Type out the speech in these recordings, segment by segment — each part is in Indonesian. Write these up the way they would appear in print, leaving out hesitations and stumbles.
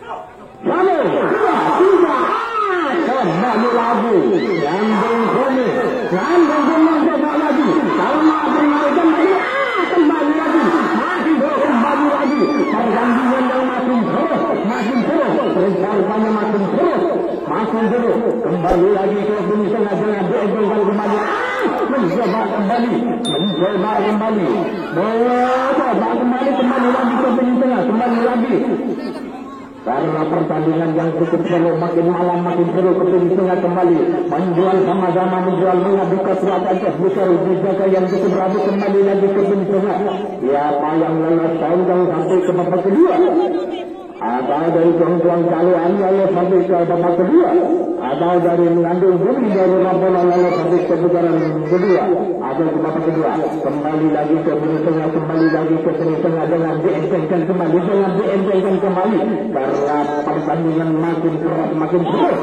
Satu, dua, tiga, kembali lagi. Gandeng sini, gandeng sini coba lagi. Salma berikan lagi, kembali lagi. Masih terus kembali lagi. Pertandingan yang makin terus. Rupanya makin terus. Kembali lagi ke bumi tengah dengan diengkelkan kembali. Mencoba kembali. Kembali lagi ke bumi tengah, kembali lagi. Karena pertandingan yang cukup seru, makin malam makin seru, ke bumi tengah kembali. Menjual sama-sama, mengadu kekuatan besar dijaga yang cukup rabu, kembali lagi ke bumi tengah. Siapa yang lolos tonjol sampai ke babak kedua? Atau dari tuan-tuan kalian lolos sampai ke babak kedua? Atau dari mengandung bumi dari Rabbana lolos sampai ke putaran kedua? Atau ke babak kedua? Kembali lagi ke bumi tengah, kembali lagi ke bumi tengah dengan dientengkan kembali. Karena pertandingan makin keras, makin terus.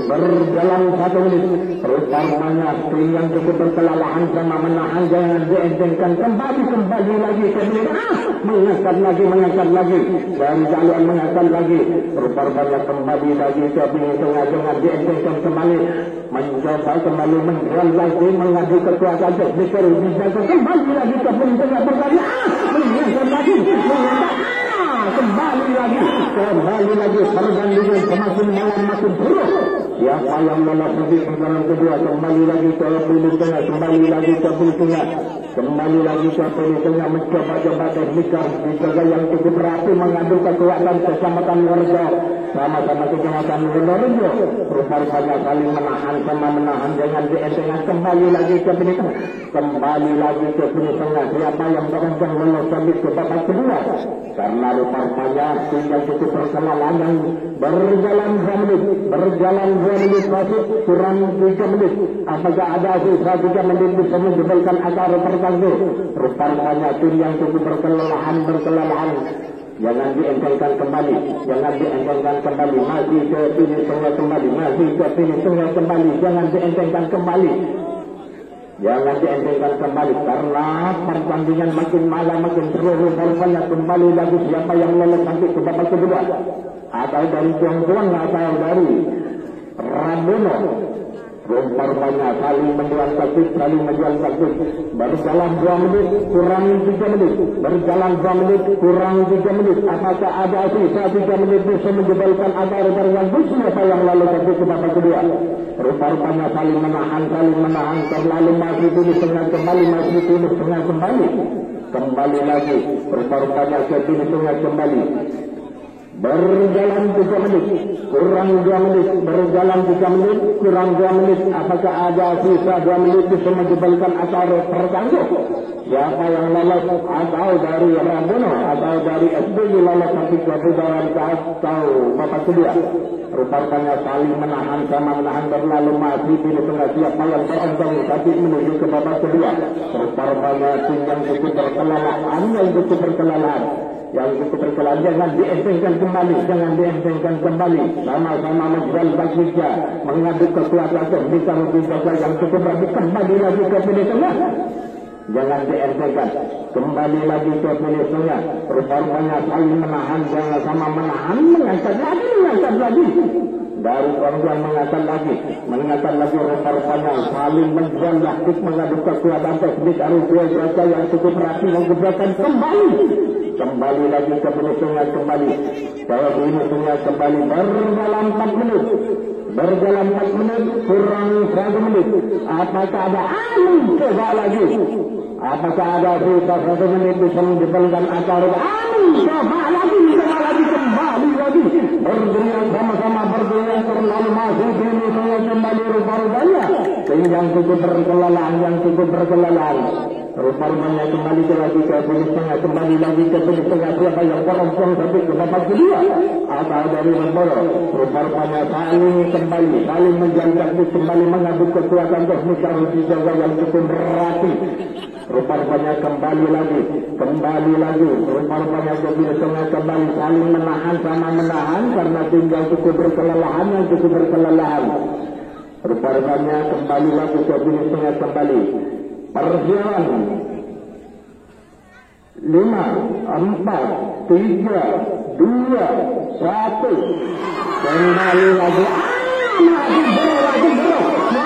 Berjalan 1 menit. Rupanya tim yang cukup berkelelahan sama menahan jangan dientengkan kembali lagi ke bumi tengah. Mengangkat lagi dari jalan mengangkat lagi. Rupanya kembali lagi ke bumi tengah dengan dientengkan kembali. Mencoba kembali menjual lagi, mengadu kekuatan besar dijaga kembali lagi ke bumi tengah berkali. Mengangkat lagi. Kembali lagi pertandingan semakin malam makin terus. Siapa yang lolos di putaran kedua? Kembali lagi ke bumi tengah, mencoba teknikal dijaga yang cukup rapi, mengadu kekuatan keselamatan warga sama-sama kejahatan Wonorejo. Rupanya saling menahan dengan dientengkan kembali lagi ke bumi tengah. Siapa yang beruntung lolos sampai ke babak kedua? Karena rupanya tim yang cukup berkelelahan yang berjalan 2 menit masuk kurang 3 menit. Apakah ada sisa 3 menit bisa menjebalkan acara tertentu? Rupanya tim yang cukup berkelelahan. Jangan dientengkan kembali. Masih ke sini tengah kembali. Jangan dientengkan kembali. Karena pertandingan makin malam makin seru. Rupanya kembali lagi siapa yang lolos sampai ke babak kedua? Atau dari tuan-tuan atau dari Rabono. Rupanya saling menjual taktik. Berjalan 2 menit kurang 3 menit. Apakah ada sisa 3 menit bisa menjebalkan agar terganggu siapa yang lalu sampai ke babak kedua? Rupanya saling menahan. Terlalu masih tulis tengah kembali. Kembali lagi. Rupanya ke tulis tengah kembali. Berjalan 3 menit, kurang 2 menit. Apakah ada sisa 2 menit bisa menjebalkan acara terganggu? Siapa yang lolos? Atau dari Rabono atau dari SBY lolos sampai ke putaran atau babak kedua? Rupanya saling menahan berlalu masih di tengah. Siapa yang beruntung tapi menuju ke babak kedua? Rupanya tim yang cukup berkelelahan. Jangan dientengkan kembali. Sama-sama menjual baginya, mengadu kekuatan bisa menjaga yang cukup berarti kembali lagi ke bumi tengah. Jangan dientengkan, kembali lagi ke bumi tengah. Rupanya saling menahan, sama menahan, mengangkat lagi. Dari orang mengangkat lagi. Rupanya saling menjual lagi, mengadu kekuatan teknik arus yang cukup rapi, menggebrakan kembali lagi ke bumi tengah kembali. Berjalan 4 menit. Kurang 1 menit. Apakah ada coba lagi? Apakah ada sisa 1 menit bisa menjebalkan acara? Coba lagi kembali lagi. Berdirian sama-sama terlalu masuk ini semua kembali rupanya. Yang cukup berkelelahan. Rupanya kembali lagi ke bumi tengah. Siapa yang beruntung sampai ke babak kedua? Atau dari Rabono? Rupanya saling menjaga kembali mengadu kekuatan teknik harus dijaga yang cukup rapi. Rupanya kembali lagi. Rupanya ke bumi tengah kembali saling menahan karena tinggal cukup berkelelahan. Rupanya kembali lagi ke bumi tengah kembali. Perjalanan 5, 4, 3, 2, 2, 1. Kembali lagi. Masih bro.